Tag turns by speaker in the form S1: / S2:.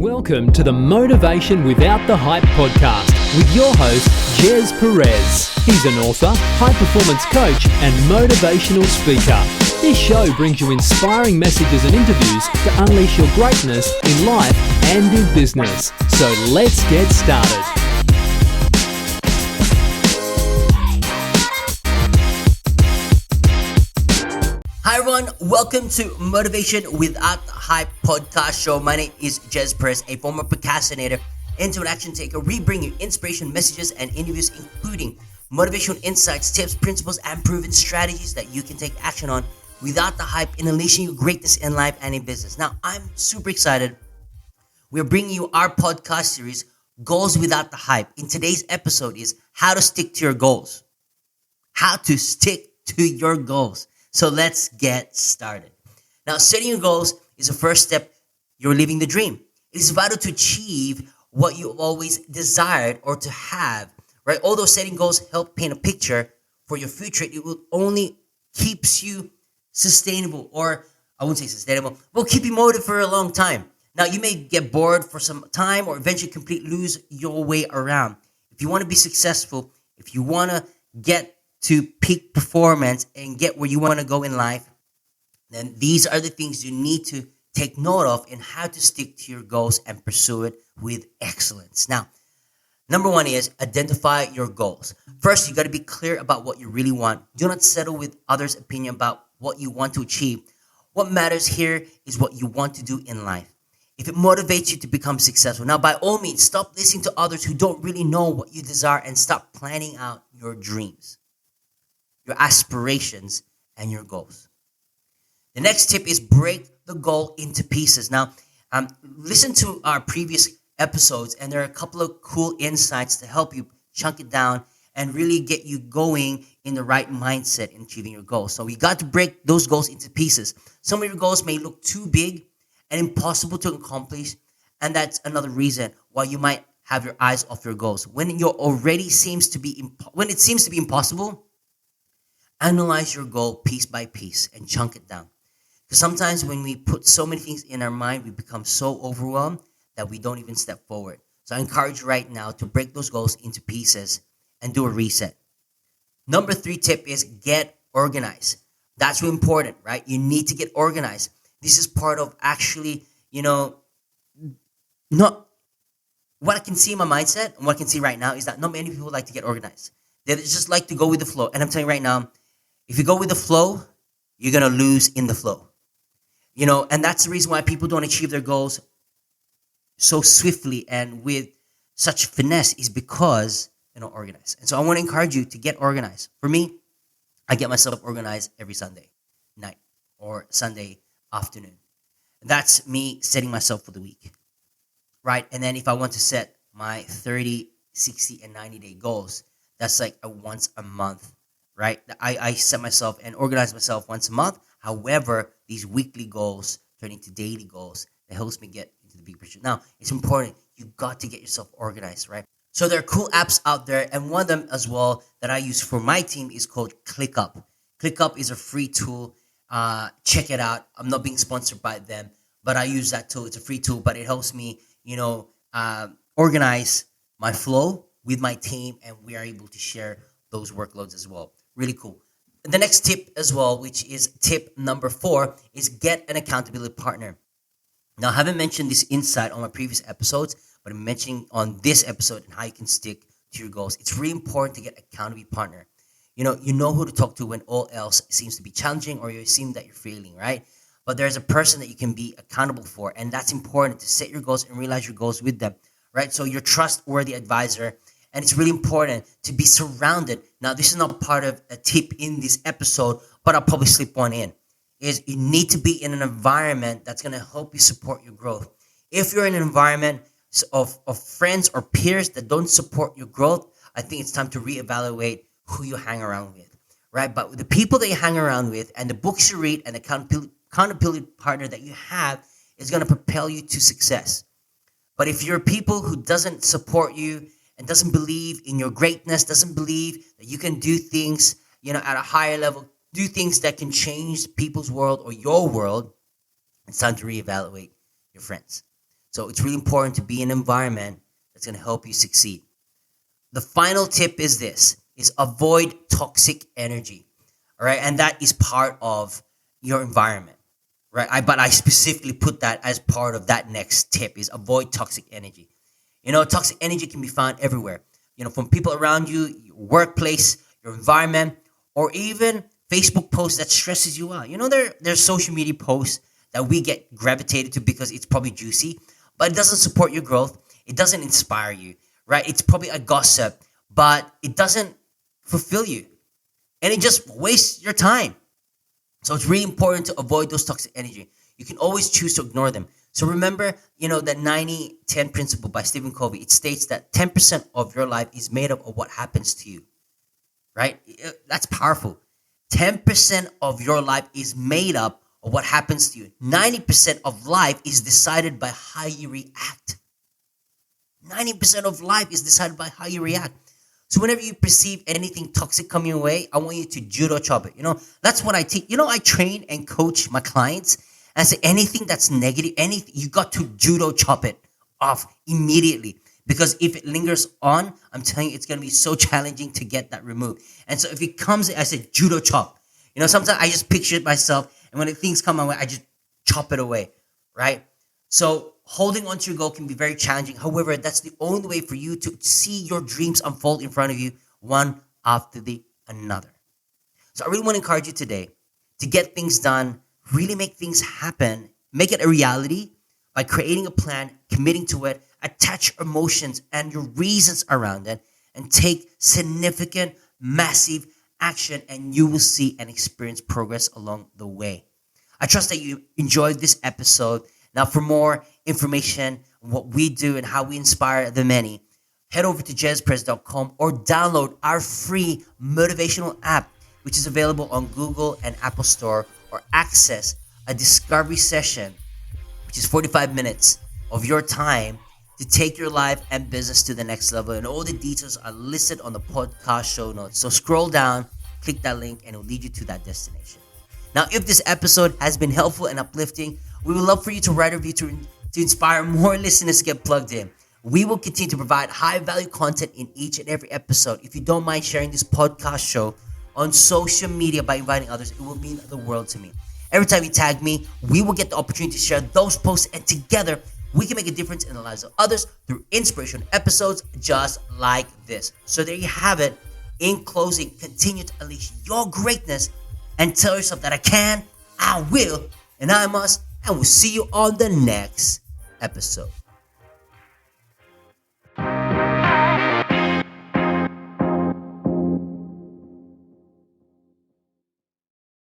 S1: Welcome to the Motivation Without the Hype podcast with your host, Jez Perez. He's an author, high-performance coach, and motivational speaker. This show brings you inspiring messages and interviews to unleash your greatness in life and in business. So let's get started.
S2: Hi everyone, welcome to Motivation Without the Hype podcast show. My name is Jez Perez, a former procrastinator, into an action taker. We bring you inspiration messages and interviews, including motivational insights, tips, principles, and proven strategies that you can take action on without the hype in unleashing your greatness in life and in business. Now, I'm super excited. We're bringing you our podcast series, Goals Without the Hype. In today's episode is how to stick to your goals. How to stick to your goals. So let's get started. Now, setting your goals is the first step. You're living the dream. It is vital to achieve what you've always desired or to have, right? Although setting goals help paint a picture for your future, it will only keeps you sustainable, or I wouldn't say sustainable, will keep you motivated for a long time. Now, you may get bored for some time or eventually completely lose your way around. If you want to be successful, if you want to get to peak performance and get where you want to go in life, then these are the things you need to take note of in how to stick to your goals and pursue it with excellence. Now, number one is identify your goals. First, you got to be clear about what you really want. Do not settle with others' opinion about what you want to achieve. What matters here is what you want to do in life. If it motivates you to become successful. Now, by all means, stop listening to others who don't really know what you desire and start planning out your dreams, your aspirations, and your goals. The next tip is break the goal into pieces. Now, listen to our previous episodes, and there are a couple of cool insights to help you chunk it down and really get you going in the right mindset in achieving your goals. So you got to break those goals into pieces. Some of your goals may look too big and impossible to accomplish, and that's another reason why you might have your eyes off your goals. When it seems to be impossible, analyze your goal piece by piece and chunk it down. Because sometimes when we put so many things in our mind, we become so overwhelmed that we don't even step forward. So I encourage you right now to break those goals into pieces and do a reset. Number 3 tip is get organized. That's really important, right? You need to get organized. This is part of actually, not what I can see in my mindset and what I can see right now is that not many people like to get organized. They just like to go with the flow. And I'm telling you right now, if you go with the flow, you're going to lose in the flow. And that's the reason why people don't achieve their goals so swiftly and with such finesse is because they're not organized. And so I want to encourage you to get organized. For me, I get myself organized every Sunday night or Sunday afternoon. And that's me setting myself for the week, right? And then if I want to set my 30, 60, and 90-day goals, that's like a once a month, right? I set myself and organize myself once a month. However, these weekly goals turn into daily goals that helps me get into the big picture. Now, it's important. You got to get yourself organized, right? So there are cool apps out there, and one of them as well that I use for my team is called ClickUp. ClickUp is a free tool. Check it out. I'm not being sponsored by them, but I use that tool. It's a free tool, but it helps me, organize my flow with my team, and we are able to share those workloads as well. Really cool. The next tip as well, which is tip number 4, is get an accountability partner. Now, I haven't mentioned this insight on my previous episodes, but I'm mentioning on this episode and how you can stick to your goals. It's really important to get an accountability partner. You know who to talk to when all else seems to be challenging or you seem that you're failing, right? But there's a person that you can be accountable for, and that's important to set your goals and realize your goals with them, right? So your trustworthy advisor. And it's really important to be surrounded. Now, this is not part of a tip in this episode, but I'll probably slip one in. Is you need to be in an environment that's going to help you support your growth. If you're in an environment of friends or peers that don't support your growth, I think it's time to reevaluate who you hang around with, right? But the people that you hang around with and the books you read and the accountability partner that you have is going to propel you to success. But if you're people who doesn't support you and doesn't believe in your greatness, doesn't believe that you can do things, at a higher level, do things that can change people's world or your world, it's time to reevaluate your friends. So it's really important to be in an environment that's going to help you succeed. The final tip is this, is avoid toxic energy. All right. And that is part of your environment, right? But I specifically put that as part of that next tip, is avoid toxic energy. Toxic energy can be found everywhere, from people around you, your workplace, your environment, or even Facebook posts that stresses you out. There's social media posts that we get gravitated to because it's probably juicy, but it doesn't support your growth. It doesn't inspire you, right? It's probably a gossip, but it doesn't fulfill you. And it just wastes your time. So it's really important to avoid those toxic energy. You can always choose to ignore them. So remember, that 90-10 principle by Stephen Covey. It states that 10% of your life is made up of what happens to you, right? That's powerful. 10% of your life is made up of what happens to you. 90% of life is decided by how you react. 90% of life is decided by how you react. So whenever you perceive anything toxic coming your way, I want you to judo chop it. That's what I teach. I train and coach my clients. And I say anything that's negative, anything, you got to judo chop it off immediately. Because if it lingers on, I'm telling you, it's going to be so challenging to get that removed. And so if it comes, I say judo chop. Sometimes I just picture it myself. And when things come my way, I just chop it away, right? So holding on to your goal can be very challenging. However, that's the only way for you to see your dreams unfold in front of you, one after the another. So I really want to encourage you today to get things done, really make things happen, make it a reality by creating a plan, committing to it, attach emotions and your reasons around it, and take significant, massive action, and you will see and experience progress along the way. I trust that you enjoyed this episode. Now, for more information on what we do and how we inspire the many, head over to jezperez.com or download our free motivational app, which is available on Google and Apple Store, or access a discovery session, which is 45 minutes of your time to take your life and business to the next level. And all the details are listed on the podcast show notes. So scroll down, click that link, and it will lead you to that destination. Now, if this episode has been helpful and uplifting, we would love for you to write a review to inspire more listeners to get plugged in. We will continue to provide high-value content in each and every episode. If you don't mind sharing this podcast show on social media by inviting others, it will mean the world to me. Every time you tag me, we will get the opportunity to share those posts, and together we can make a difference in the lives of others through inspirational episodes just like this. So there you have it. In closing, continue to unleash your greatness and tell yourself that I can, I will, and I must, and we'll see you on the next episode.